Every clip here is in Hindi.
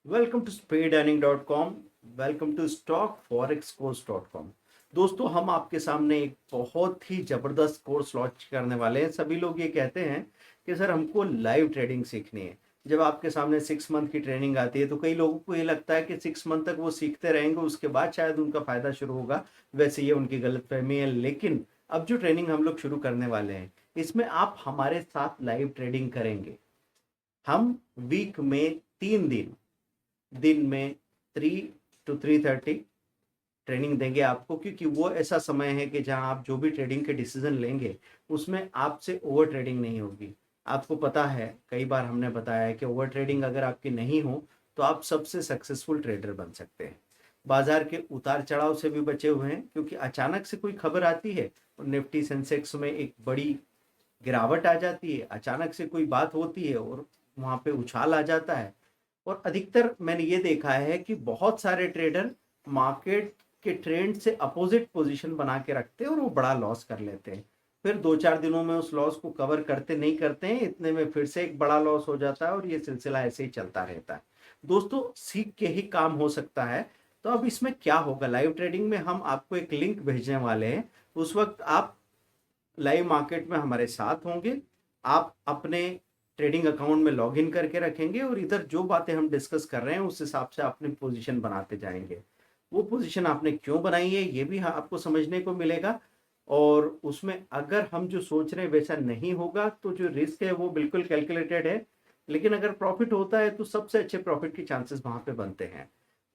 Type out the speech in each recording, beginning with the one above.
Welcome to speedearning.com। Welcome to stockforexcourse.com। दोस्तों, हम आपके सामने एक बहुत ही ज़बरदस्त कोर्स लॉन्च करने वाले हैं। सभी लोग ये कहते हैं कि सर हमको लाइव ट्रेडिंग सीखनी है। जब आपके सामने 6 मंथ की ट्रेनिंग आती है तो कई लोगों को ये लगता है कि 6 मंथ तक वो सीखते रहेंगे, उसके बाद शायद उनका फ़ायदा शुरू होगा। वैसे ये उनकी गलतफहमी है। लेकिन अब जो ट्रेनिंग हम लोग शुरू करने वाले हैं, इसमें आप हमारे साथ लाइव ट्रेडिंग करेंगे। हम वीक में 3 दिन, दिन में 3 to 3:30 ट्रेनिंग देंगे आपको, क्योंकि वो ऐसा समय है कि जहां आप जो भी ट्रेडिंग के डिसीजन लेंगे उसमें आपसे ओवर ट्रेडिंग नहीं होगी। आपको पता है, कई बार हमने बताया है कि ओवर ट्रेडिंग अगर आपकी नहीं हो तो आप सबसे सक्सेसफुल ट्रेडर बन सकते हैं। बाजार के उतार चढ़ाव से भी बचे हुए हैं, क्योंकि अचानक से कोई खबर आती है और निफ्टी सेंसेक्स में एक बड़ी गिरावट आ जाती है, अचानक से कोई बात होती है और वहां पे उछाल आ जाता है। और अधिकतर मैंने ये देखा है कि बहुत सारे ट्रेडर मार्केट के ट्रेंड से अपोजिट पोजीशन बना के रखते हैं और वो बड़ा लॉस कर लेते हैं। फिर 2-4 दिनों में उस लॉस को कवर करते नहीं करते हैं, इतने में फिर से एक बड़ा लॉस हो जाता है और ये सिलसिला ऐसे ही चलता रहता है। दोस्तों, सीख के ही काम हो सकता है। तो अब इसमें क्या होगा, लाइव ट्रेडिंग में हम आपको एक लिंक भेजने वाले हैं। उस वक्त आप लाइव मार्केट में हमारे साथ होंगे। आप अपने ट्रेडिंग अकाउंट में लॉगिन करके रखेंगे और इधर जो बातें हम डिस्कस कर रहे हैं उस हिसाब से अपनी पोजीशन बनाते जाएंगे। वो पोजीशन आपने क्यों बनाई है ये भी आपको समझने को मिलेगा। और उसमें अगर हम जो सोच रहे हैं वैसा नहीं होगा तो जो रिस्क है वो बिल्कुल कैलकुलेटेड है। लेकिन अगर प्रॉफिट होता है तो सबसे अच्छे प्रॉफिट के चांसेस वहां पे बनते हैं।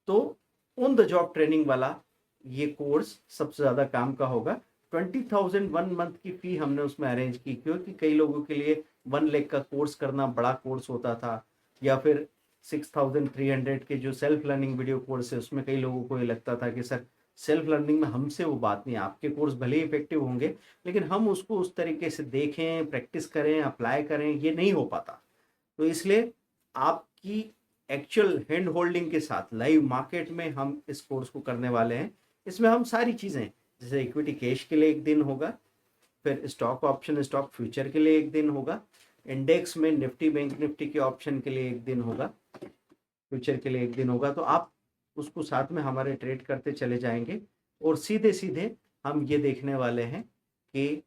तो ऑन द जॉब ट्रेनिंग वाला ये कोर्स सबसे ज्यादा काम का होगा। 20,000 1 मंथ की फी हमने उसमें अरेंज की, क्योंकि कई लोगों के लिए 1 लाख का कोर्स करना बड़ा कोर्स होता था। या फिर 6,300 के जो सेल्फ लर्निंग वीडियो कोर्स है उसमें कई लोगों को ये लगता था कि सर सेल्फ लर्निंग में हमसे वो बात नहीं, आपके कोर्स भले ही इफेक्टिव होंगे लेकिन हम उसको उस तरीके से देखें, प्रैक्टिस करें, अप्लाई करें, ये नहीं हो पाता। तो इसलिए आपकी एक्चुअल हैंड होल्डिंग के साथ लाइव मार्केट में हम इस कोर्स को करने वाले हैं। इसमें हम सारी चीज़ें, जैसे इक्विटी कैश के लिए एक दिन होगा, फिर स्टॉक ऑप्शन स्टॉक फ्यूचर के लिए एक दिन होगा, इंडेक्स में निफ्टी बैंक निफ्टी के ऑप्शन के लिए एक दिन होगा, फ्यूचर के लिए एक दिन होगा। तो आप उसको साथ में हमारे ट्रेड करते चले जाएंगे और सीधे सीधे हम ये देखने वाले हैं कि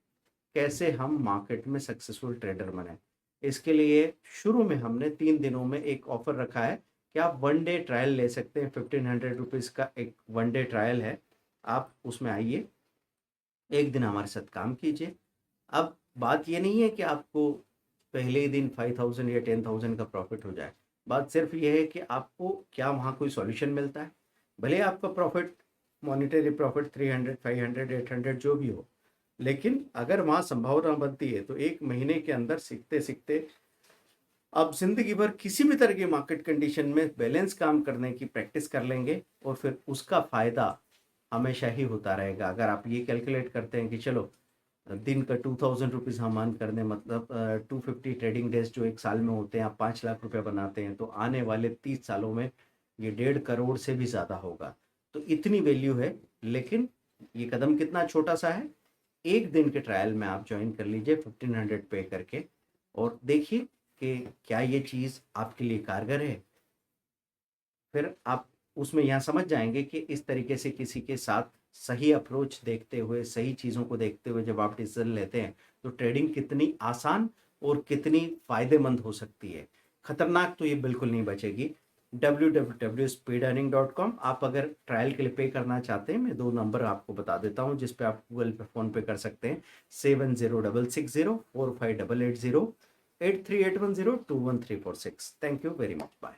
कैसे हम मार्केट में सक्सेसफुल ट्रेडर बने। इसके लिए शुरू में हमने 3 दिनों में एक ऑफर रखा है कि आप 1 डे ट्रायल ले सकते हैं। 1,500 रुपीज़ का एक 1 डे ट्रायल है। आप उसमें आइए, एक दिन हमारे साथ काम कीजिए। अब बात ये नहीं है कि आपको पहले ही दिन 5,000 या 10,000 का प्रॉफिट हो जाए। बात सिर्फ ये है कि आपको क्या वहाँ कोई सॉल्यूशन मिलता है। भले आपका प्रॉफिट, मॉनिटरी प्रॉफिट 300 500 800 जो भी हो, लेकिन अगर वहाँ संभावना बनती है तो एक महीने के अंदर सीखते सीखते आप जिंदगी भर किसी भी तरह की मार्केट कंडीशन में बैलेंस काम करने की प्रैक्टिस कर लेंगे और फिर उसका फायदा हमेशा ही होता रहेगा। अगर आप ये कैलकुलेट करते हैं कि चलो दिन का 2,000 रुपीज़ हम अर्न कर दें, मतलब 250 ट्रेडिंग डेज जो एक साल में होते हैं, आप 5 लाख रुपए बनाते हैं, तो आने वाले 30 सालों में ये 1.5 करोड़ से भी ज़्यादा होगा। तो इतनी वैल्यू है। लेकिन ये कदम कितना छोटा सा है। एक दिन के ट्रायल में आप ज्वाइन कर लीजिए 1,500 पे करके, और देखिए कि क्या ये चीज़ आपके लिए कारगर है। फिर आप उसमें यहाँ समझ जाएंगे कि इस तरीके से किसी के साथ सही अप्रोच देखते हुए, सही चीज़ों को देखते हुए जब आप डिसीजन लेते हैं तो ट्रेडिंग कितनी आसान और कितनी फायदेमंद हो सकती है। खतरनाक तो ये बिल्कुल नहीं बचेगी। www.speedearning.com। आप अगर ट्रायल के लिए पे करना चाहते हैं, मैं 2 नंबर आपको बता देता हूँ जिस पे आप गूगल पे फोन पे कर सकते हैं। 7066045880, 8381021346। Thank you very much. Bye.